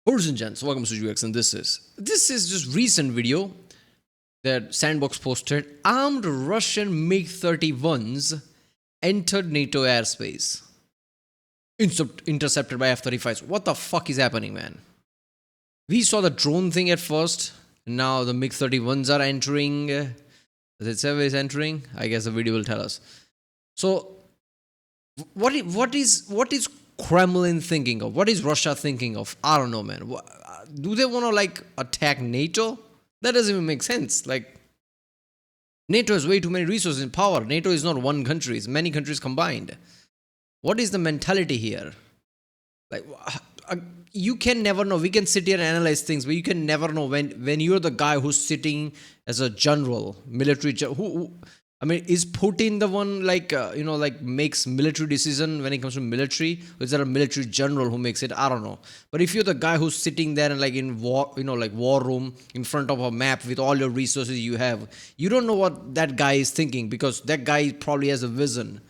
Ladies and gents, welcome to UX, and this is just recent video that sandboxx posted. Armed Russian MiG-31s entered NATO airspace, intercepted by F-35s. What the fuck is happening, man? We saw the drone thing at first. Now the MiG-31s are entering. Does it say is entering? I guess the video will tell us. So, what is Kremlin thinking of? What is Russia thinking of? I don't know, man. Do they want to attack NATO? That doesn't even make sense. NATO has way too many resources and power. NATO is not one country; it's many countries combined. What is the mentality here? You can never know. We can sit here and analyze things, but you can never know when you're the guy who's sitting as a general, military. Is Putin the one makes military decision when it comes to military? Or is there a military general who makes it? I don't know. But if you're the guy who's sitting there and in war, war room in front of a map with all your resources you have, you don't know what that guy is thinking, because that guy probably has a vision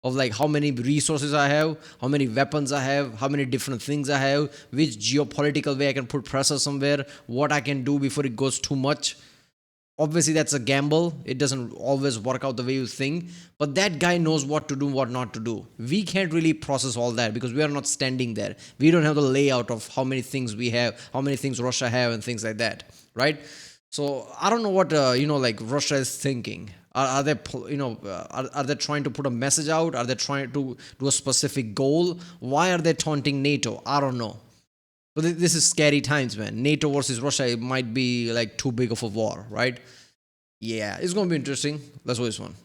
of how many resources I have, how many weapons I have, how many different things I have, which geopolitical way I can put pressure somewhere, what I can do before it goes too much. Obviously, that's a gamble. It doesn't always work out the way you think. But that guy knows what to do, what not to do. We can't really process all that because we are not standing there. We don't have the layout of how many things we have, how many things Russia have, and things like that, right? So I don't know what Russia is thinking. Are they trying to put a message out? Are they trying to do a specific goal? Why are they taunting NATO? I don't know. But this is scary times, man. NATO versus Russia, it might be too big of a war, right? Yeah, it's going to be interesting. Let's watch this one.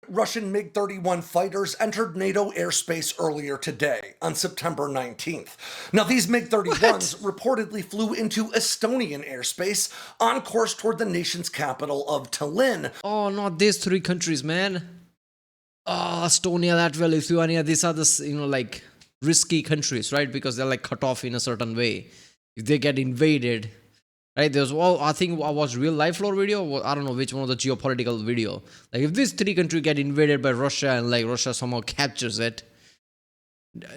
Russian MiG-31 fighters entered NATO airspace earlier today, on September 19th. Now, these MiG-31s reportedly flew into Estonian airspace on course toward the nation's capital of Tallinn. Oh, not these three countries, man. Oh, Estonia, Latvia, Lithuania, these are the, risky countries, right? Because they're cut off in a certain way. If they get invaded, right? I think I watched real life lore video. I don't know which one of the geopolitical video. If these three countries get invaded by Russia and Russia somehow captures it,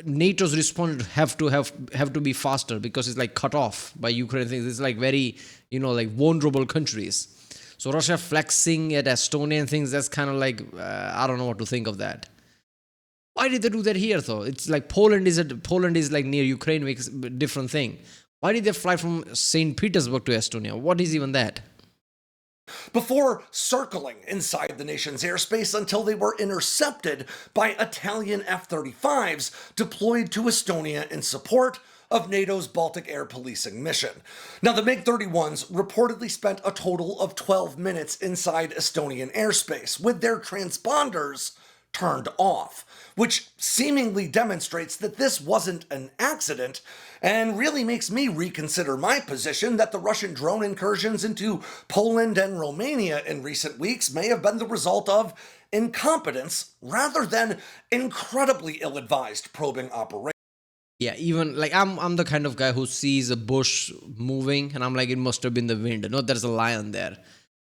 NATO's response have to be faster, because it's cut off by Ukraine things. It's very vulnerable countries. So Russia flexing at Estonia and things, that's kind of I don't know what to think of that. Why did they do that here, though? It's Poland is near Ukraine, makes a different thing. Why did they fly from St. Petersburg to Estonia? What is even that? Before circling inside the nation's airspace until they were intercepted by Italian F-35s deployed to Estonia in support of NATO's Baltic air policing mission. Now, the MiG-31s reportedly spent a total of 12 minutes inside Estonian airspace with their transponders turned off, which seemingly demonstrates that this wasn't an accident, and really makes me reconsider my position that the Russian drone incursions into Poland and Romania in recent weeks may have been the result of incompetence rather than incredibly ill-advised probing operations. Yeah, even I'm the kind of guy who sees a bush moving and I'm it must have been the wind. No, there's a lion there.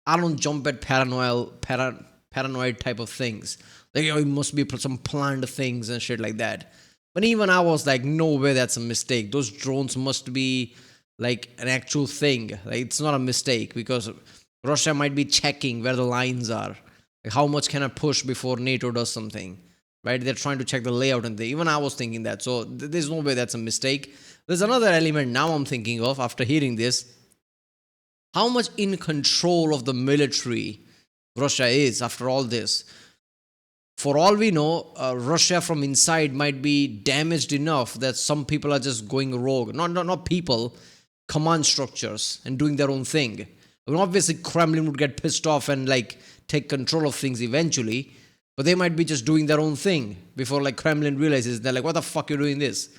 I don't jump at paranoid type of things. It must be some planned things and shit like that. But even I was no way that's a mistake. Those drones must be an actual thing. It's not a mistake, because Russia might be checking where the lines are. How much can I push before NATO does something, right? They're trying to check the layout, and even I was thinking that. So there's no way that's a mistake. There's another element now I'm thinking of after hearing this. How much in control of the military Russia is after all this. For all we know, Russia from inside might be damaged enough that some people are just going rogue. Not people, command structures, and doing their own thing. Obviously, Kremlin would get pissed off and take control of things eventually, but they might be just doing their own thing before Kremlin realizes. They're what the fuck are you doing this?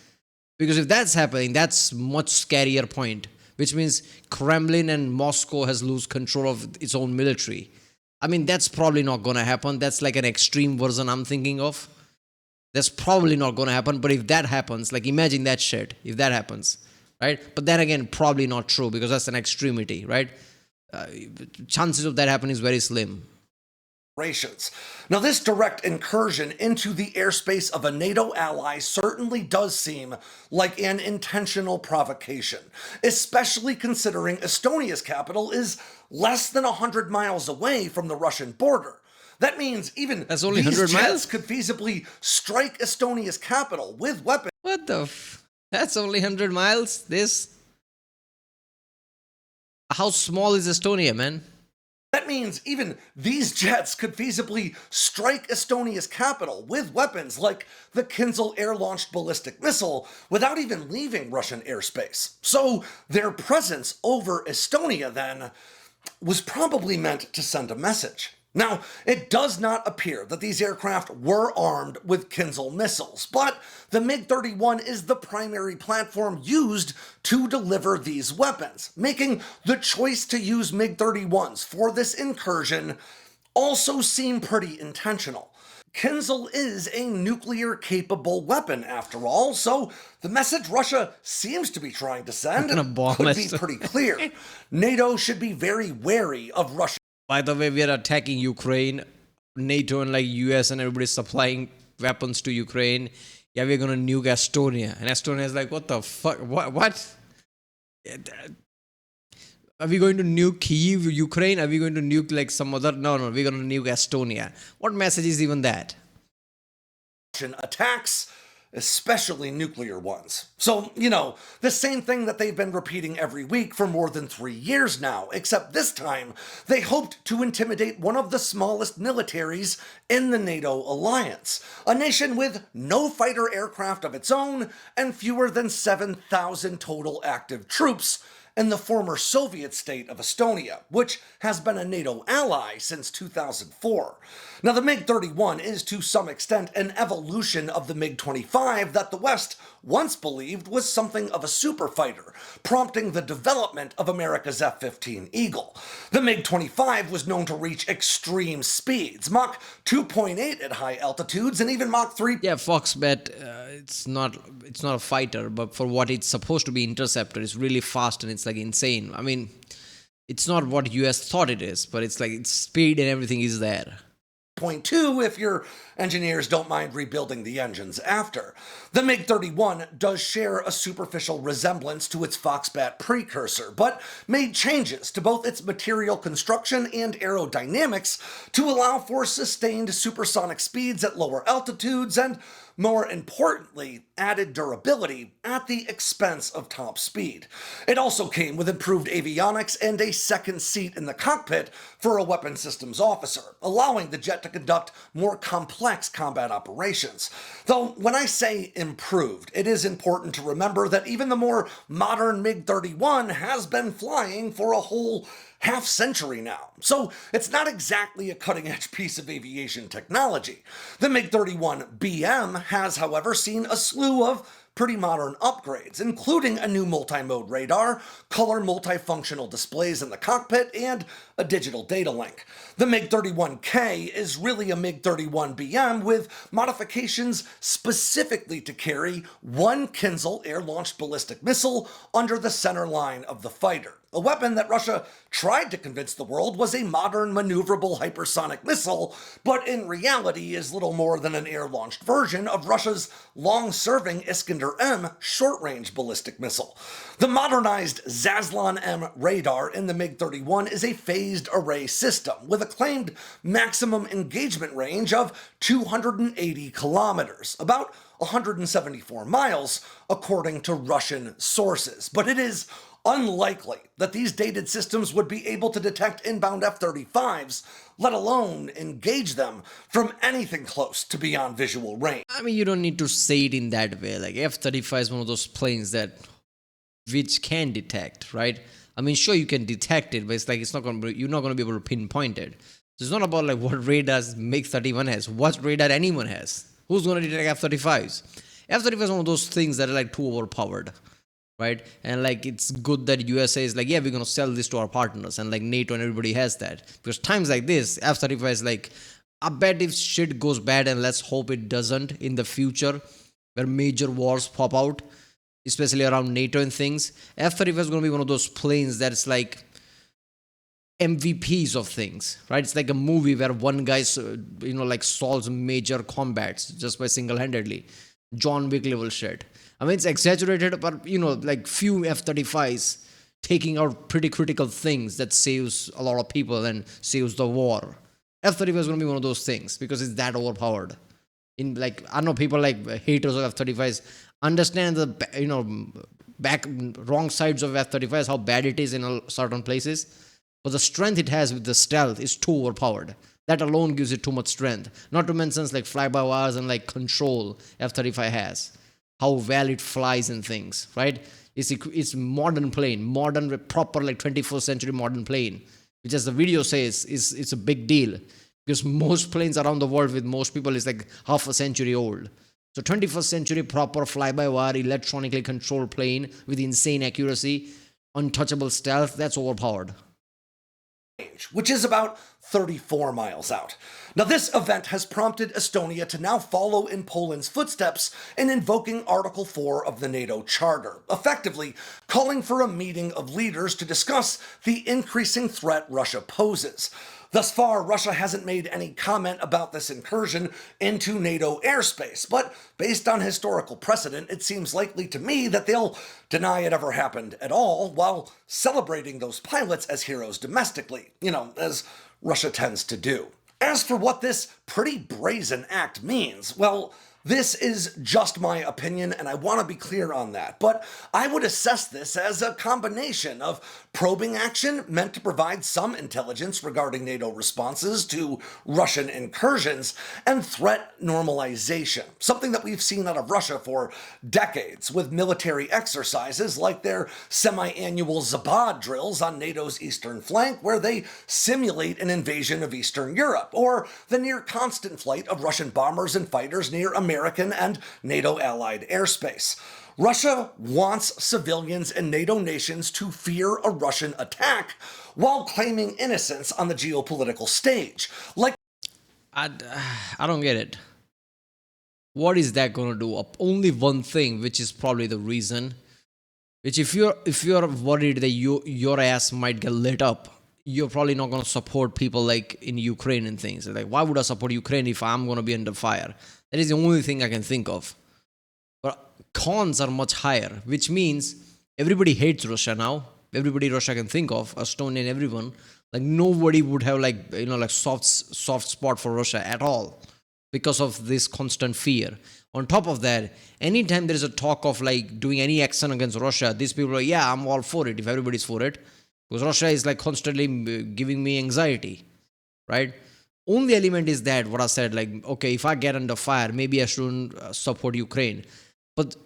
Because if that's happening, that's much scarier point, which means Kremlin and Moscow has lose control of its own military. That's probably not going to happen. That's an extreme version I'm thinking of. That's probably not going to happen. But if that happens, imagine that shit, if that happens, right? But then again, probably not true, because that's an extremity, right? Chances of that happening is very slim. operations. Now, this direct incursion into the airspace of a NATO ally certainly does seem like an intentional provocation, especially considering Estonia's capital is less than 100 miles away from the Russian border. That means even That's only these 100 jets miles? could feasibly strike Estonia's capital with weapons. What the That's only 100 miles? This? How small is Estonia, man? That means even these jets could feasibly strike Estonia's capital with weapons like the Kinzhal air-launched ballistic missile without even leaving Russian airspace. So their presence over Estonia then was probably meant to send a message. Now, it does not appear that these aircraft were armed with Kinzhal missiles, but the MiG-31 is the primary platform used to deliver these weapons, making the choice to use MiG-31s for this incursion also seem pretty intentional. Kinzhal is a nuclear-capable weapon, after all, so the message Russia seems to be trying to send could be pretty clear. NATO should be very wary of Russia. By the way, we are attacking Ukraine. NATO and like US and everybody supplying weapons to Ukraine. Yeah, we're gonna nuke Estonia. And Estonia is like, what the fuck? What? Are we going to nuke Kyiv, Ukraine? Are we going to nuke like some other? No, we're gonna nuke Estonia. What message is even that? Attacks, especially nuclear ones. So, the same thing that they've been repeating every week for more than 3 years now, except this time they hoped to intimidate one of the smallest militaries in the NATO alliance, a nation with no fighter aircraft of its own and fewer than 7,000 total active troops in the former Soviet state of Estonia, which has been a NATO ally since 2004. Now, the MiG-31 is to some extent an evolution of the MiG-25 that the West once believed was something of a super fighter, prompting the development of America's F-15 Eagle. The MiG-25 was known to reach extreme speeds, Mach 2.8 at high altitudes, and even Mach 3. Yeah, Foxbat, it's not a fighter, but for what it's supposed to be, intercepted, it's really fast and it's like insane. I mean, it's not what US thought it is, but it's like its speed and everything is there. Point two, if your engineers don't mind rebuilding the engines after. The MiG-31 does share a superficial resemblance to its Foxbat precursor, but made changes to both its material construction and aerodynamics to allow for sustained supersonic speeds at lower altitudes and, more importantly, added durability at the expense of top speed. It also came with improved avionics and a second seat in the cockpit for a weapons systems officer, allowing the jet to conduct more complex combat operations. Though when I say improved, it is important to remember that even the more modern MiG-31 has been flying for a whole half-century now, so it's not exactly a cutting-edge piece of aviation technology. The MiG-31 BM has, however, seen a slew of pretty modern upgrades, including a new multi-mode radar, color multifunctional displays in the cockpit, and a digital data link. The MiG-31K is really a MiG-31 BM with modifications specifically to carry one Kinzhal air-launched ballistic missile under the center line of the fighter, a weapon that Russia tried to convince the world was a modern maneuverable hypersonic missile, but in reality is little more than an air-launched version of Russia's long-serving Iskander-M short-range ballistic missile. The modernized Zaslon-M radar in the MiG-31 is a phased array system with a claimed maximum engagement range of 280 kilometers, about 174 miles, according to Russian sources. But it is unlikely that these dated systems would be able to detect inbound F-35s, let alone engage them from anything close to beyond visual range. I mean, you don't need to say it in that way. Like F-35 is one of those planes which can detect, right? I mean, sure, you can detect it, but it's like you're not going to be able to pinpoint it. So it's not about like what radars MiG-31 has, what radar anyone has. Who's going to detect F-35s? F-35 is one of those things that are like too overpowered, right? And like it's good that USA is like, yeah, we're going to sell this to our partners, and like NATO and everybody has that. Because times like this, F-35 is like, I bet if shit goes bad, and let's hope it doesn't in the future, where major wars pop out, especially around NATO and things, F-35 is going to be one of those planes that's like, MVPs of things, right? It's like a movie where one guy, like solves major combats just by single-handedly. John Wick level shit. I mean, it's exaggerated, but like few F-35s taking out pretty critical things that saves a lot of people and saves the war. F-35 is going to be one of those things because it's that overpowered. In like, I know people like haters of F-35s understand the back wrong sides of F-35s, how bad it is in certain places. But the strength it has with the stealth is too overpowered. That alone gives it too much strength. Not to mention like fly-by-wires and like control F-35 has. How well it flies and things, right? It's modern plane, modern, proper like 21st century modern plane, which as the video says, it's a big deal. Because most planes around the world with most people is like half a century old. So 21st century proper fly-by-wire, electronically controlled plane with insane accuracy, untouchable stealth, that's overpowered. Which is about 34 miles out. Now, this event has prompted Estonia to now follow in Poland's footsteps in invoking Article 4 of the NATO Charter, effectively calling for a meeting of leaders to discuss the increasing threat Russia poses. Thus far, Russia hasn't made any comment about this incursion into NATO airspace, but based on historical precedent, it seems likely to me that they'll deny it ever happened at all while celebrating those pilots as heroes domestically, as Russia tends to do. As for what this pretty brazen act means, well, this is just my opinion, and I want to be clear on that, but I would assess this as a combination of probing action meant to provide some intelligence regarding NATO responses to Russian incursions and threat normalization, something that we've seen out of Russia for decades with military exercises like their semi-annual Zabad drills on NATO's eastern flank where they simulate an invasion of Eastern Europe, or the near-constant flight of Russian bombers and fighters near American and NATO-allied airspace. Russia wants civilians and NATO nations to fear a Russian attack while claiming innocence on the geopolitical stage. I don't get it. What is that going to do? Only one thing, which is probably the reason. Which if you're worried that your ass might get lit up, you're probably not going to support people like in Ukraine and things. Like, why would I support Ukraine if I'm going to be under fire? That is the only thing I can think of. But cons are much higher, which means everybody hates Russia now. Everybody Russia can think of, Estonia and everyone. Like nobody would have like soft spot for Russia at all because of this constant fear. On top of that, anytime there is a talk of like doing any action against Russia, these people are like, yeah, I'm all for it if everybody's for it. Because Russia is like constantly giving me anxiety, right? Only element is that what I said, like, okay, if I get under fire, maybe I shouldn't support Ukraine. But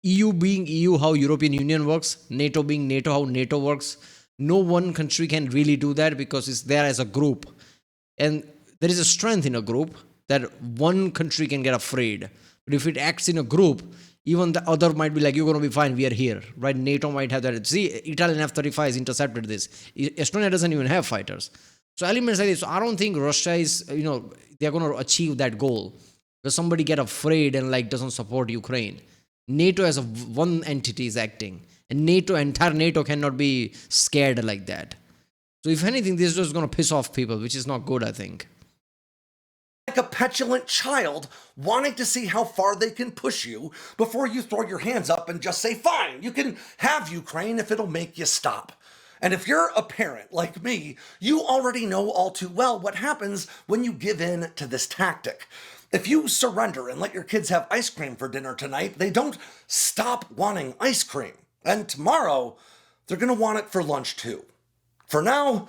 EU being EU, how European Union works, NATO being NATO, how NATO works, no one country can really do that because it's there as a group. And there is a strength in a group that one country can get afraid. But if it acts in a group, even the other might be like, you're going to be fine, we are here, right? NATO might have that. See, Italian F-35s intercepted this. Estonia doesn't even have fighters. So elements like this. So I don't think Russia is, they're going to achieve that goal. Where somebody get afraid and like doesn't support Ukraine. NATO as one entity is acting. And entire NATO cannot be scared like that. So if anything, this is just going to piss off people, which is not good, I think. Like a petulant child wanting to see how far they can push you before you throw your hands up and just say, fine, you can have Ukraine if it'll make you stop. And if you're a parent like me, you already know all too well what happens when you give in to this tactic. If you surrender and let your kids have ice cream for dinner tonight, they don't stop wanting ice cream. And tomorrow, they're going to want it for lunch too. For now,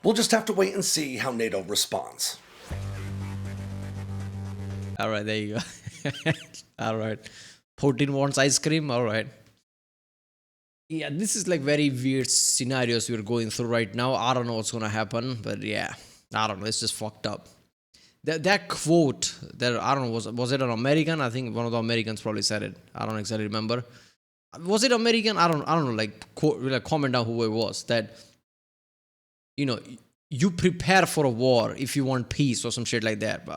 we'll just have to wait and see how NATO responds. All right, there you go. All right. Putin wants ice cream. All right. Yeah, this is like very weird scenarios we're going through right now. I don't know what's going to happen, but yeah, I don't know. It's just fucked up. That quote, that I don't know, was it an American? I think one of the Americans probably said it. I don't exactly remember. Was it American? I don't know. Like comment down who it was. That you prepare for a war if you want peace or some shit like that.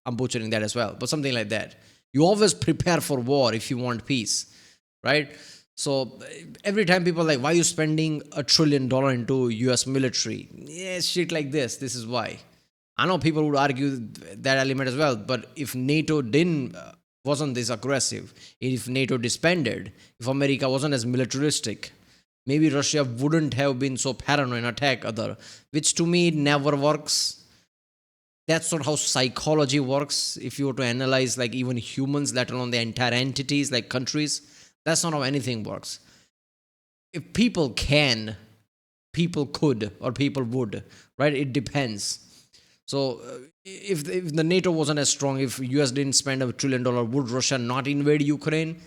I'm butchering that as well, but something like that. You always prepare for war if you want peace, right? So every time people are like, why are you spending $1 trillion into US military? Yeah, shit like this. This is why. I know people would argue that element as well, but if NATO didn't wasn't this aggressive, if NATO disbanded, if America wasn't as militaristic, maybe Russia wouldn't have been so paranoid and attack other, which to me never works. That's not how psychology works. If you were to analyze like even humans, let alone the entire entities like countries, that's not how anything works. If people can, people could, or people would, right? It depends. So if the NATO wasn't as strong, if US didn't spend $1 trillion, would Russia not invade Ukraine?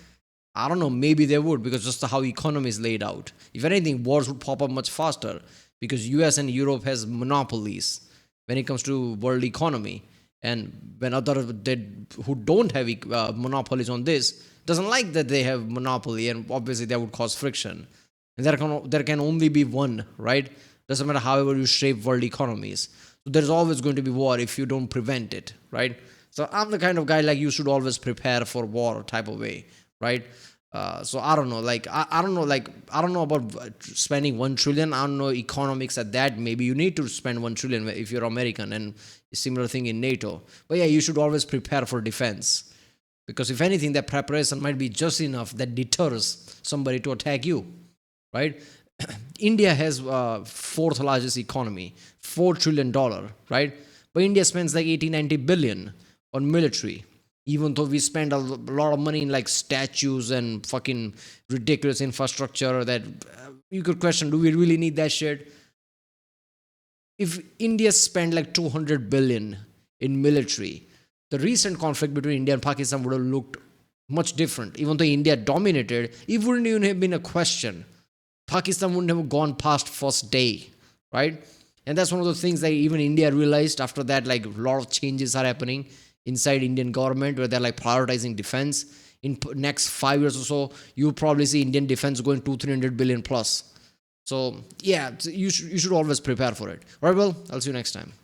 I don't know. Maybe they would, because just how economy is laid out. If anything, wars would pop up much faster because US and Europe has monopolies when it comes to world economy, and when other who don't have monopolies on this doesn't like that they have monopoly, and obviously that would cause friction. And there can only be one, right? Doesn't matter however you shape world economies. So there's always going to be war if you don't prevent it, right? So I'm the kind of guy like you should always prepare for war type of way, right? So I don't know, like I don't know, like I don't know about spending 1 trillion. I don't know economics at that. Maybe you need to spend 1 trillion if you're American, and similar thing in NATO. But yeah, you should always prepare for defense, because if anything, that preparation might be just enough that deters somebody to attack you, right? India has fourth largest economy, $4 trillion, right? But India spends like 80-90 billion on military, even though we spend a lot of money in like statues and fucking ridiculous infrastructure that you could question, do we really need that shit? If India spent like 200 billion in military, the recent conflict between India and Pakistan would have looked much different. Even though India dominated, it wouldn't even have been a question. Pakistan wouldn't have gone past first day, right? And that's one of the things that even India realized after that, like a lot of changes are happening inside Indian government where they're like prioritizing defense. In next 5 years or so, you'll probably see Indian defense going 200-300 billion plus. So yeah, you should always prepare for it. All right, well, I'll see you next time.